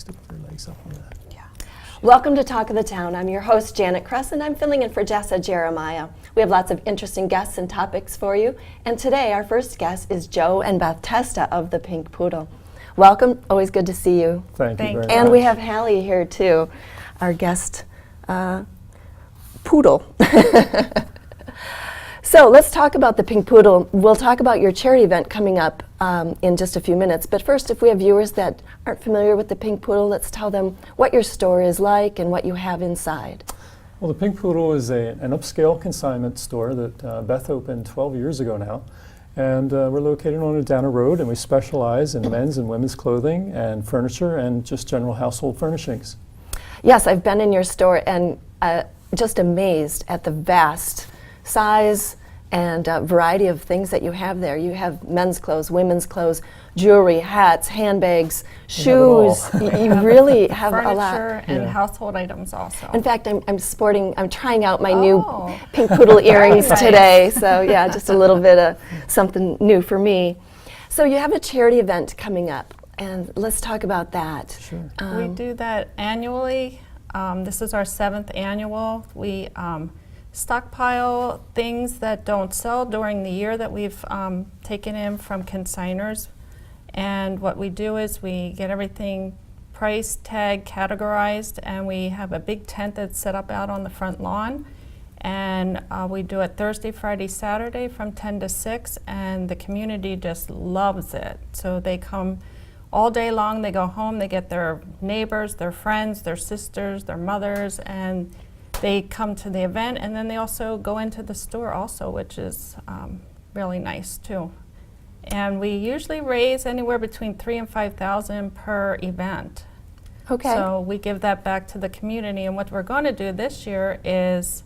to put her legs up on that. Welcome to Talk of the Town. I'm your host, Janet Kress, and I'm filling in for Jessa Jeremiah. We have lots of interesting guests and topics for you. And today, our first guest is Joe and Beth Testa of the Pink Poodle. Welcome. Always good to see you. Thank you very much. And we have Hallie here, too, our guest Poodle. So let's talk about the Pink Poodle. We'll talk about your charity event coming up in just a few minutes. But first, if we have viewers that aren't familiar with the Pink Poodle, let's tell them what your store is like and what you have inside. Well, the Pink Poodle is an upscale consignment store that Beth opened 12 years ago now. And we're located on Adana Road, and we specialize in men's and women's clothing and furniture and just general household furnishings. Yes, I've been in your store and just amazed at the vast size and variety of things that you have there. You have men's clothes, women's clothes, jewelry, hats, handbags, shoes. You really have a lot. Furniture and household items also. In fact, I'm trying out my new Pink Poodle earrings today. So yeah, just a little bit of something new for me. So you have a charity event coming up, and let's talk about that. Sure. We do that annually. This is our 7th annual. We stockpile things that don't sell during the year that we've taken in from consigners. And what we do is we get everything priced, tagged, categorized, and we have a big tent that's set up out on the front lawn. And we do it Thursday, Friday, Saturday from 10 to 6, and the community just loves it. So they come all day long, they go home, they get their neighbors, their friends, their sisters, their mothers, and they come to the event, and then they also go into the store also, which is really nice too. And we usually raise anywhere between $3,000 and $5,000 per event. Okay. So we give that back to the community, and what we're going to do this year is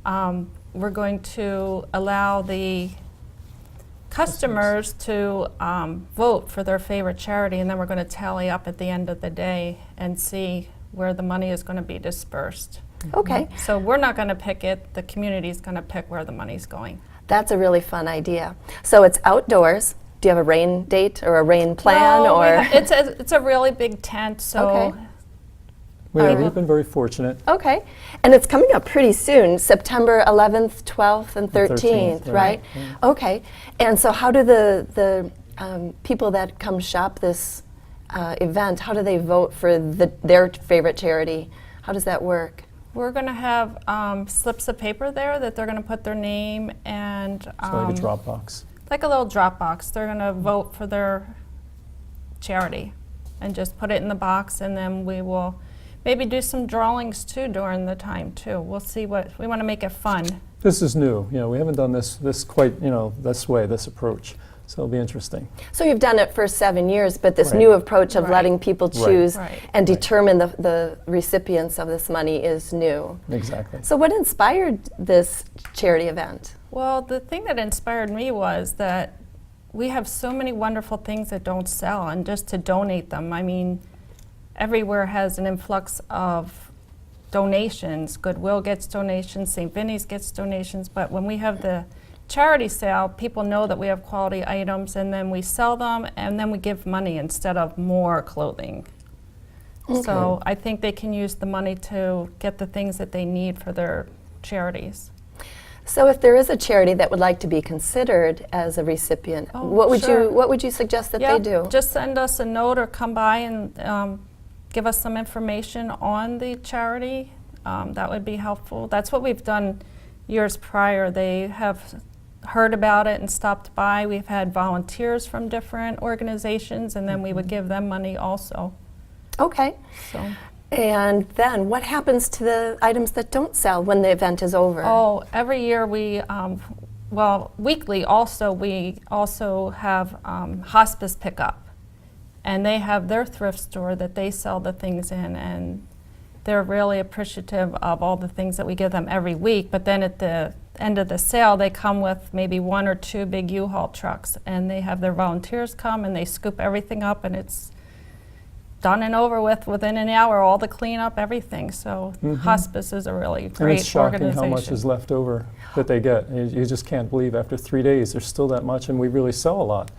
we're going to allow the customers to vote for their favorite charity, and then we're going to tally up at the end of the day and see where the money is going to be dispersed. Okay. So we're not going to pick it, the community's going to pick where the money's going. That's a really fun idea. So it's outdoors. Do you have a rain date or a rain plan? No, or it's a really big tent, so Okay. We've been very fortunate. Okay. And it's coming up pretty soon, September 11th, 12th, and 13th, 13th, right? yeah. Okay. And so how do the people that come shop this event, how do they vote for their favorite charity? How does that work? we're going to have slips of paper there that they're going to put their name and So like a drop box. like a little drop box. They're going to vote for their charity and just put it in the box, and then we will maybe do some drawings too during the time too. We'll see what we want to make it fun. This is new. You know, we haven't done this quite, this approach. So it'll be interesting. So you've done it for 7 years, but this Right. new approach of Right. letting people choose Right. and Right. determine the recipients of this money is new. Exactly. So what inspired this charity event? Well, the thing that inspired me was that we have so many wonderful things that don't sell, and just to donate them. I mean, everywhere has an influx of donations. Goodwill gets donations, St. Vinny's gets donations, but when we have the charity sale, people know that we have quality items, and then we sell them, and then we give money instead of more clothing. So I think they can use the money to get the things that they need for their charities. So if there is a charity that would like to be considered as a recipient, Oh, what would sure. you suggest that Yeah, they do? just send us a note or come by and give us some information on the charity. That would be helpful. That's what we've done years prior. They have heard about it and stopped by. We've had volunteers from different organizations, and then we would give them money also. Okay. So, And then what happens to the items that don't sell when the event is over? oh, every year we, weekly also, we also have hospice pickup. And they have their thrift store that they sell the things in, and they're really appreciative of all the things that we give them every week. But then at the end of the sale, they come with maybe 1 or 2 big U-Haul trucks, and they have their volunteers come and they scoop everything up, and it's done and over with within an hour, all the cleanup, everything. So hospice is a really And great it's shocking organization. how much is left over that they get. You just can't believe after 3 days there's still that much, and we really sell a lot.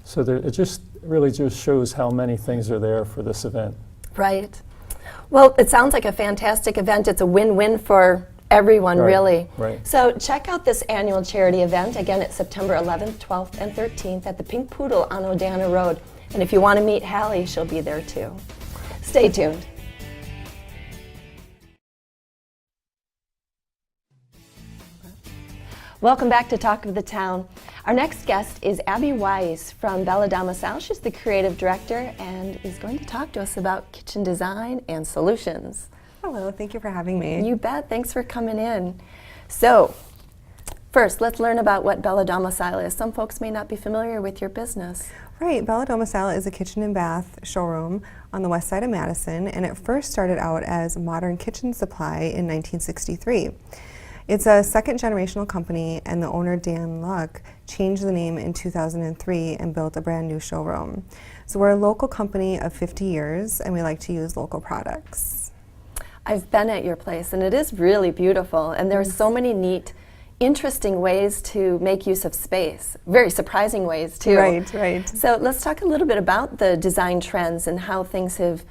So it just really just shows how many things are there for this event. Right. Well, it sounds like a fantastic event. It's a win-win for everyone, Right, really. right. So check out this annual charity event. Again, it's September 11th, 12th, and 13th at the Pink Poodle on Odana Road. And if you want to meet Hallie, she'll be there too. Stay tuned. Welcome back to Talk of the Town. Our next guest is Abby Weiss from Bella Domicile. She's the creative director and is going to talk to us about kitchen design and solutions. Hello, thank you for having me. You bet. Thanks for coming in. So, first, let's learn about what Bella Domicile is. Some folks may not be familiar with your business. Right, Bella Domicile is a kitchen and bath showroom on the west side of Madison, and it first started out as Modern Kitchen Supply in 1963. It's a second generational company, and the owner, Dan Luck, changed the name in 2003 and built a brand new showroom. So we're a local company of 50 years, and we like to use local products. I've been at your place, and it is really beautiful, and there are so many neat, interesting ways to make use of space. Very surprising ways, too. Right, right. So let's talk a little bit about the design trends and how things have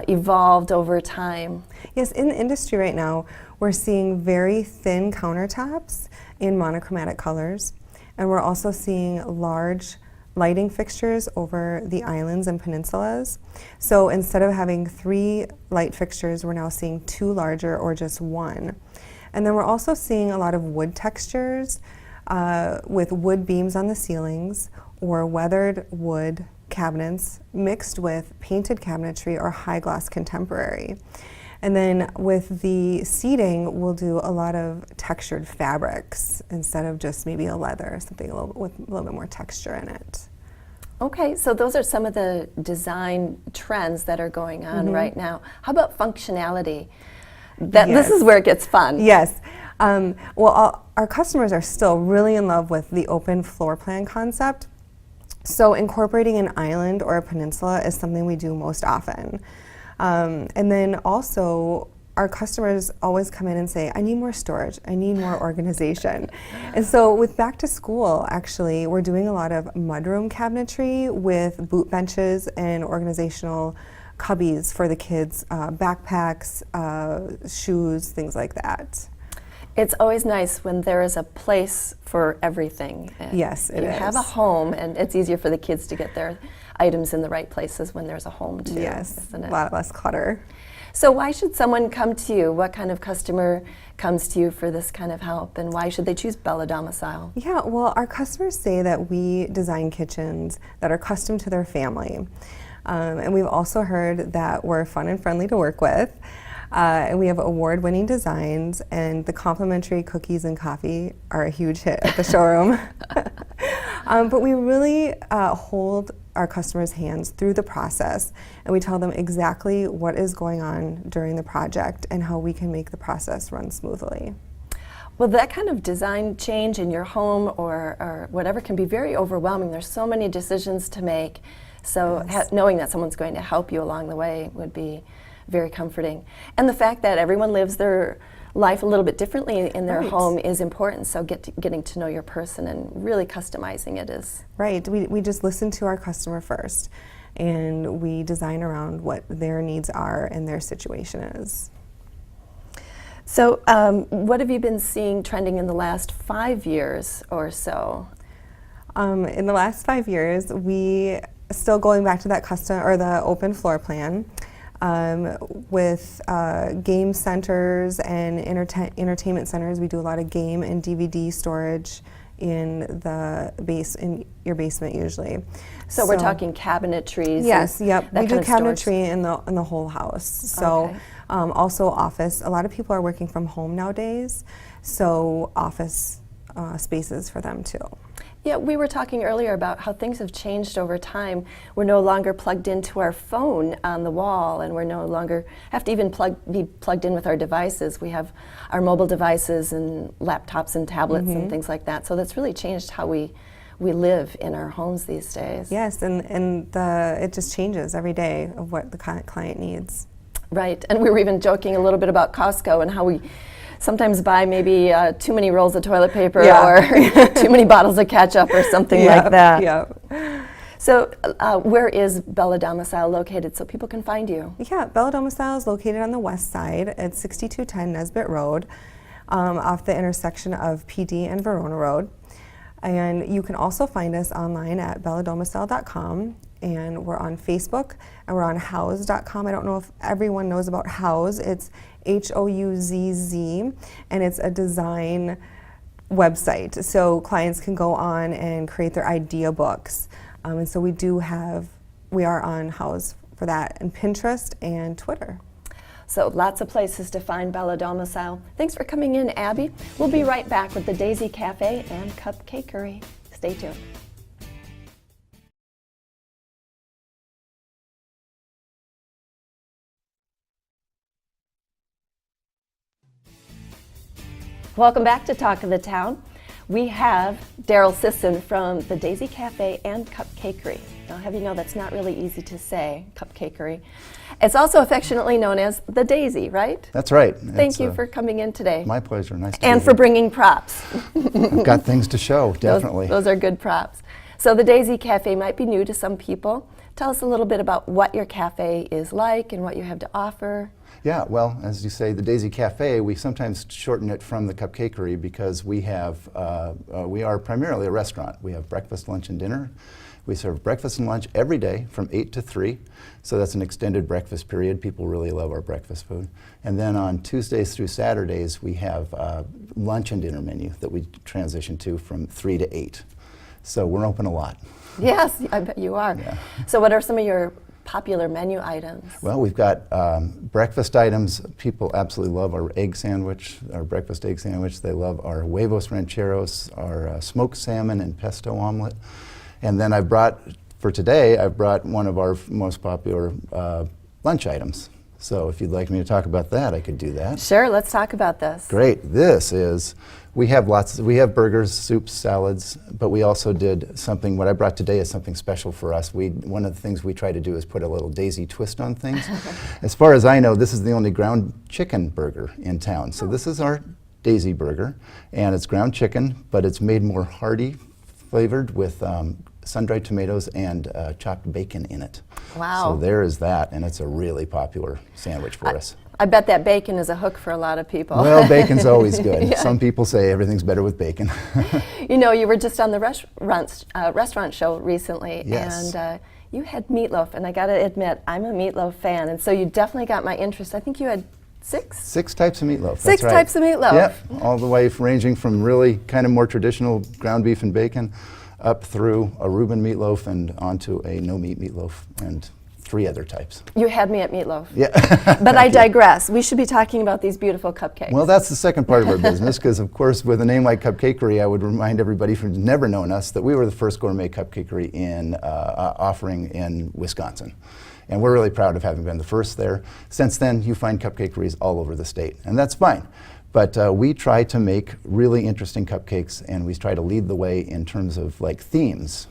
evolved over time. Yes, in the industry right now, we're seeing very thin countertops in monochromatic colors, and we're also seeing large lighting fixtures over the islands and peninsulas. So instead of having 3 light fixtures, we're now seeing 2 larger or just 1. And then we're also seeing a lot of wood textures with wood beams on the ceilings or weathered wood cabinets mixed with painted cabinetry or high gloss contemporary. And then with the seating, we'll do a lot of textured fabrics instead of just maybe a leather, something with a little bit more texture in it. Okay, so those are some of the design trends that are going on right now. How about functionality? This is where it gets fun. Yes. Well, our customers are still really in love with the open floor plan concept. So incorporating an island or a peninsula is something we do most often. And then also, our customers always come in and say, I need more storage, I need more organization. And so with back to school, actually, we're doing a lot of mudroom cabinetry with boot benches and organizational cubbies for the kids, backpacks, shoes, things like that. It's always nice when there is a place for everything. Yes, it is. You have a home, and it's easier for the kids to get their items in the right places when there's a home, too. Yes, isn't it? a lot less clutter. So why should someone come to you? What kind of customer comes to you for this kind of help, and why should they choose Bella Domicile? Yeah, well, our customers say that we design kitchens that are custom to their family. And we've also heard that we're fun and friendly to work with. And we have award-winning designs, and the complimentary cookies and coffee are a huge hit at the showroom. But we really hold our customers' hands through the process, and we tell them exactly what is going on during the project and how we can make the process run smoothly. Well, that kind of design change in your home or whatever can be very overwhelming. There's so many decisions to make. So knowing that someone's going to help you along the way would be very comforting. And the fact that everyone lives their life a little bit differently in their home is important. So getting to know your person and really customizing it is. Right. We just listen to our customer first, and we design around what their needs are and their situation is. So what have you been seeing trending in the last 5 years or so? In the last 5 years, we still going back to that custom or the open floor plan. With game centers and entertainment centers, we do a lot of game and DVD storage in in your basement usually. So we're talking cabinetries. Yes, yep. We do cabinetry storage. in the whole house. So also office. A lot of people are working from home nowadays, so office spaces for them too. Yeah, we were talking earlier about how things have changed over time. We're no longer plugged into our phone on the wall, and we're no longer have to even be plugged in with our devices. We have our mobile devices and laptops and tablets and things like that. So that's really changed how we live in our homes these days. Yes, and it just changes every day of what the client needs. Right, and we were even joking a little bit about Costco and how we sometimes buy maybe too many rolls of toilet paper or too many bottles of ketchup or something like that. Yeah. So where is Bella Domicile located so people can find you? Yeah, Bella Domicile is located on the west side at 6210 Nesbitt Road, off the intersection of PD and Verona Road. And you can also find us online at belladomicile.com, and we're on Facebook, and we're on houzz.com. I don't know if everyone knows about Houzz. It's Houzz, and it's a design website. So clients can go on and create their idea books. And so we are on Houzz for that, and Pinterest and Twitter. So lots of places to find Bella Domicile. Thanks for coming in, Abby. We'll be right back with the Daisy Cafe and Cupcakery. Stay tuned. Welcome back to Talk of the Town. We have Daryl Sisson from the Daisy Cafe and Cupcakery. Now, have you know that's not really easy to say, Cupcakery. It's also affectionately known as the Daisy, right? That's right. Thank you for coming in today. My pleasure. Nice to be And here. for bringing props. I've got things to show, definitely. Those are good props. So the Daisy Cafe might be new to some people. Tell us a little bit about what your cafe is like and what you have to offer. Yeah, well, as you say, the Daisy Cafe, we sometimes shorten it from the Cupcakery because we are primarily a restaurant. We have breakfast, lunch, and dinner. We serve breakfast and lunch every day from 8 to 3, so that's an extended breakfast period. People really love our breakfast food. And then on Tuesdays through Saturdays, we have lunch and dinner menu that we transition to from 3 to 8. So we're open a lot. Yes, I bet you are. Yeah. So what are some of your popular menu items? Well, we've got breakfast items. People absolutely love our egg sandwich, our breakfast egg sandwich. They love our huevos rancheros, our smoked salmon and pesto omelet. And then I've brought one of our most popular lunch items. So if you'd like me to talk about that, I could do that. Sure, let's talk about this. Great. We have burgers, soups, salads, but we also did something, what I brought today is something special for us. One of the things we try to do is put a little Daisy twist on things. As far as I know, this is the only ground chicken burger in town. So this is our Daisy burger, and it's ground chicken, but it's made more hearty, flavored with sun-dried tomatoes and chopped bacon in it. Wow. So there is that, and it's a really popular sandwich for us. I bet that bacon is a hook for a lot of people. Well, bacon's always good. Yeah. Some people say everything's better with bacon. You know, you were just on the restaurant show recently, Yes. and you had meatloaf, and I got to admit, I'm a meatloaf fan, and so you definitely got my interest. I think you had six? 6 types of meatloaf. Six that's right. types of meatloaf. Yep, all the way ranging from really kind of more traditional ground beef and bacon up through a Reuben meatloaf and onto a no-meat meatloaf and 3 other types. You had me at meatloaf. Yeah. But I digress. We should be talking about these beautiful cupcakes. Well, that's the second part of our business, because of course with a name like Cupcakery, I would remind everybody who's never known us that we were the first gourmet cupcakery offering in Wisconsin. And we're really proud of having been the first there. Since then, you find cupcakeries all over the state, and that's fine. But we try to make really interesting cupcakes, and we try to lead the way in terms of like themes.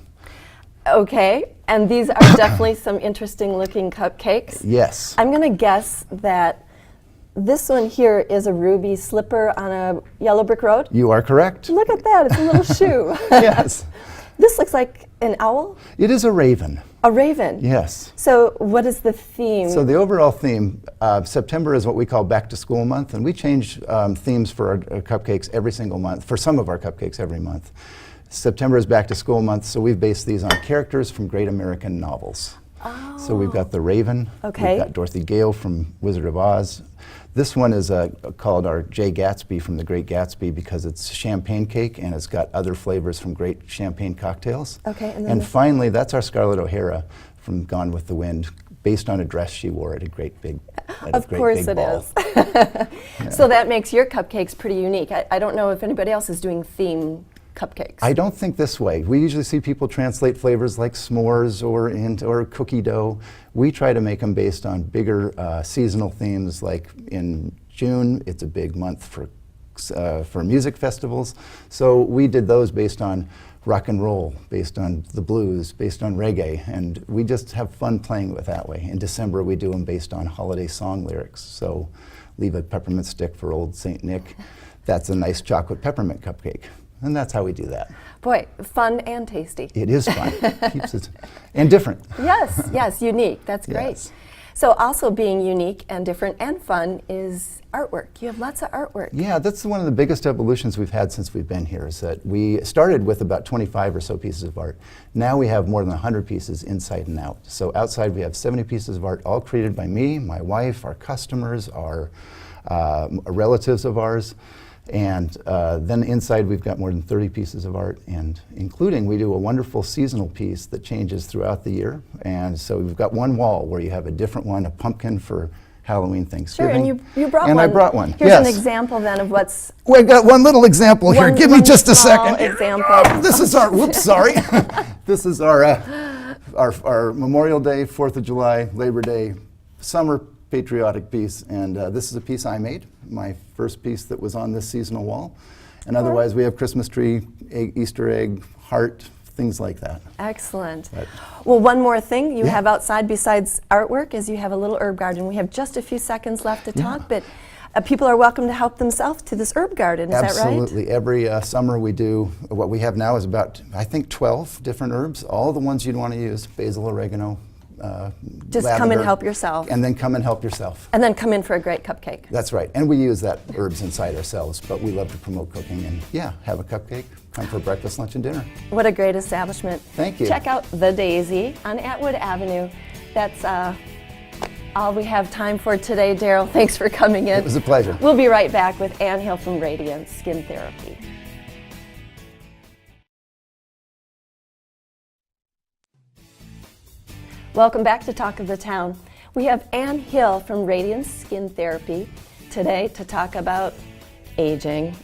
Okay, and these are definitely some interesting looking cupcakes. Yes. I'm going to guess that this one here is a ruby slipper on a yellow brick road. You are correct. Look at that, it's a little shoe. Yes. This looks like an owl? It is a raven. A raven? Yes. So what is the theme? So the overall theme, September is what we call back to school month, and we change themes for our cupcakes every single month, for some of our cupcakes every month. September is back to school month, so we've based these on characters from great American novels. Oh. So we've got the Raven, Okay. We've got Dorothy Gale from Wizard of Oz. This one is called our J. Gatsby from The Great Gatsby because it's champagne cake and it's got other flavors from great champagne cocktails. Okay, and then And this- finally, that's our Scarlett O'Hara from Gone with the Wind, based on a dress she wore at a great big Of course it ball. is. So that makes your cupcakes pretty unique. I don't know if anybody else is doing theme cupcakes. I don't think this way. We usually see people translate flavors like s'mores or cookie dough. We try to make them based on bigger seasonal themes. Like in June, it's a big month for music festivals. So we did those based on rock and roll, based on the blues, based on reggae, and we just have fun playing with that way. In December, we do them based on holiday song lyrics. So leave a peppermint stick for old Saint Nick. That's a nice chocolate peppermint cupcake. And that's how we do that. Boy, fun and tasty. It is fun. Keeps it and different. Yes, yes, unique. That's great. Yes. So also being unique and different and fun is artwork. You have lots of artwork. Yeah, that's one of the biggest evolutions we've had since we've been here, is that we started with about 25 or so pieces of art. Now we have more than 100 pieces inside and out. So outside we have 70 pieces of art, all created by me, my wife, our customers, our relatives of ours. And then inside we've got more than 30 pieces of art, and including we do a wonderful seasonal piece that changes throughout the year. And so we've got one wall where you have a different one, a pumpkin for Halloween, Sure, Thanksgiving. and you brought one. And I brought one. Here's yes. an example then of what's... We got one little example here. Give me one just a small second. example. This is our, whoops, sorry. This is our Memorial Day, 4th of July, Labor Day, summer patriotic piece. And this is a piece I made, my first piece that was on this seasonal wall. And otherwise we have Christmas tree, Easter egg, heart, things like that. Excellent. But- Well, one more thing you Yeah. have outside besides artwork is you have a little herb garden. We have just a few seconds left to talk, but people are welcome to help themselves to this herb garden. Is that right? Absolutely. Every summer we do, what we have now is about, I think, 12 different herbs, all the ones you'd want to use, basil, oregano, Just come and lavender, help yourself. And then come and help yourself. And then come in for a great cupcake. That's right. And we use that herbs inside ourselves, but we love to promote cooking and, yeah, have a cupcake, come for breakfast, lunch, and dinner. What a great establishment. Thank you. Check out The Daisy on Atwood Avenue. That's all we have time for today, Daryl. Thanks for coming in. It was a pleasure. We'll be right back with Ann Hill from Radiance Skin Therapy. Welcome back to Talk of the Town. We have Ann Hill from Radiance Skin Therapy today to talk about aging.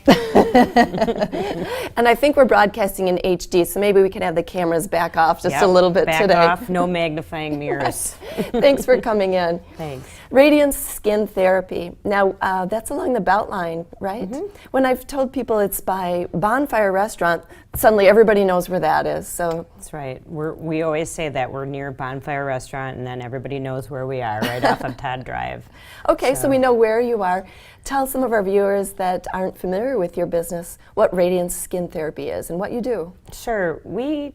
And I think we're broadcasting in HD, so maybe we can have the cameras back off just a little bit back today. off, no magnifying mirrors. Thanks for coming in. Thanks. Radiance Skin Therapy. Now, that's along the Beltline, right? When I've told people it's by Bonfire Restaurant, suddenly everybody knows where that is. So That's right. We always say that we're near Bonfire Restaurant, and then everybody knows where we are, right off of Todd Drive. Okay, so we know where you are. Tell some of our viewers that aren't familiar with your business what Radiance Skin Therapy is and what you do. Sure. We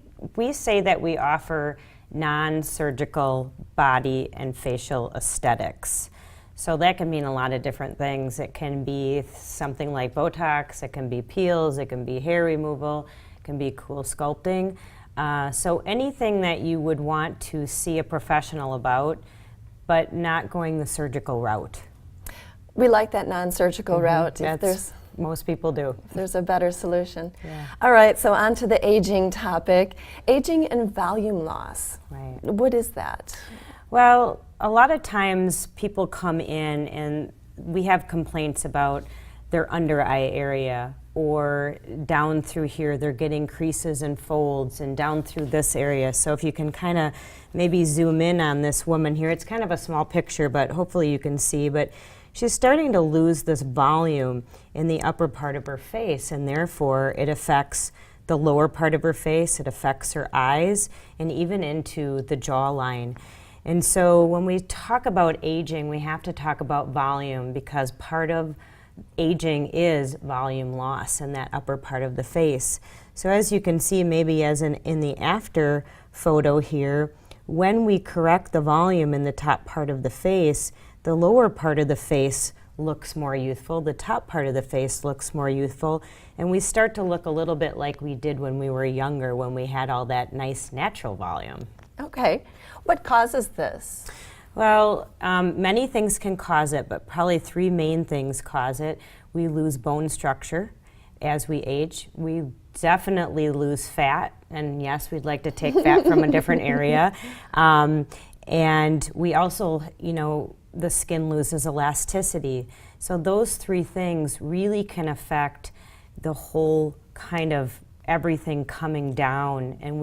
say that we offer non-surgical body and facial aesthetics. So that can mean a lot of different things. It can be something like Botox, it can be peels, it can be hair removal, it can be cool sculpting. So anything that you would want to see a professional about, but not going the surgical route. We like that non-surgical route. If Most people do. there's a better solution. Yeah. All right, so on to the aging topic. Aging and volume loss. Right. What is that? Well, a lot of times people come in and we have complaints about their under eye area, or down through here they're getting creases and folds, and down through this area. So if you can kind of maybe zoom in on this woman here, it's kind of a small picture, but hopefully you can see, but she's starting to lose this volume in the upper part of her face, and therefore it affects the lower part of her face, it affects her eyes, and even into the jawline. And so when we talk about aging, we have to talk about volume, because part of aging is volume loss in that upper part of the face. So as you can see, maybe as in the after photo here, when we correct the volume in the top part of the face, the lower part of the face looks more youthful, the top part of the face looks more youthful, and we start to look a little bit like we did when we were younger, when we had all that nice natural volume. Okay. What causes this? Well, many things can cause it, but probably three main things cause it. We lose bone structure as we age. We definitely lose fat, and yes, we'd like to take fat from a different area. And we also, the skin loses elasticity. So those three things really can affect the whole kind of everything coming down, and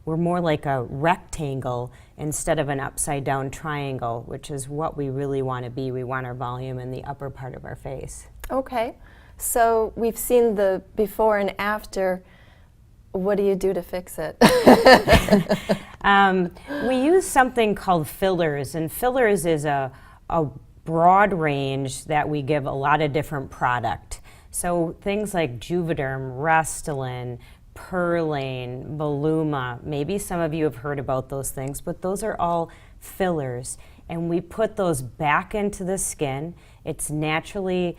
we're more like a rectangle instead of an upside down triangle, which is what we really want to be. We want our volume in the upper part of our face. Okay. So we've seen the before and after. What do you do to fix it? We use something called fillers, and fillers is a broad range that we give a lot of different product. So things like Juvederm, Restylane, Perlane, Voluma, maybe some of you have heard about those things, but those are all fillers. And we put those back into the skin. It's natural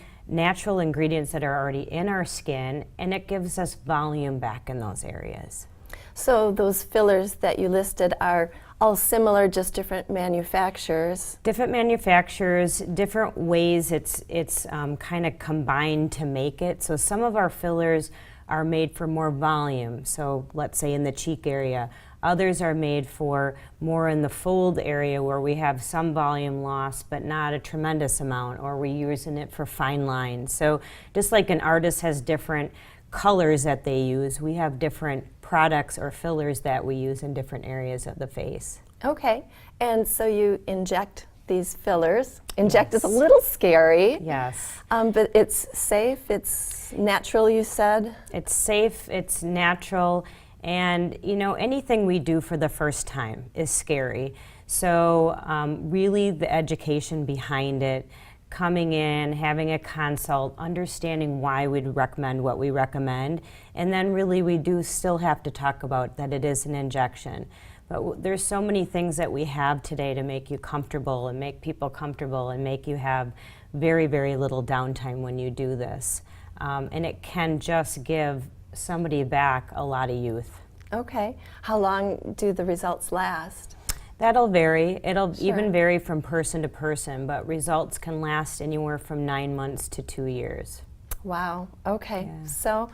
ingredients that are already in our skin, and it gives us volume back in those areas. So those fillers that you listed are all similar, just different manufacturers. Different manufacturers, different ways it's kind of combined to make it. So some of our fillers are made for more volume, so let's say in the cheek area. Others are made for more in the fold area where we have some volume loss but not a tremendous amount, or we're using it for fine lines. So just like an artist has different colors that they use, we have different products or fillers that we use in different areas of the face. Okay, and so you inject these fillers. Inject is a little scary. Yes. But it's safe, it's natural, you said? It's safe, it's natural, and you know, anything we do for the first time is scary. So really the education behind it, coming in, having a consult, understanding why we'd recommend what we recommend, and then really we do still have to talk about that it is an injection. But there's so many things that we have today to make you comfortable and make people comfortable and make you have very, very little downtime when you do this. And it can just give somebody back a lot of youth. Okay. How long do the results last? That'll vary. It'll Sure. even vary from person to person, but results can last anywhere from 9 months to 2 years. Wow. Okay. Yeah. So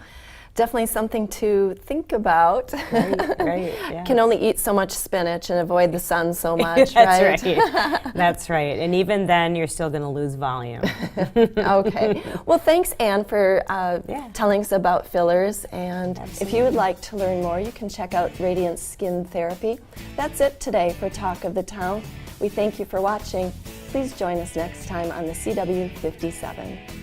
definitely something to think about. Right, yeah. Can only eat so much spinach and avoid the sun so much, That's right? right. That's right. And even then, you're still going to lose volume. Okay. Well, thanks, Anne, for Yeah. telling us about fillers. And if you would Absolutely. like to learn more, you can check out Radiance Skin Therapy. That's it today for Talk of the Town. We thank you for watching. Please join us next time on the CW 57.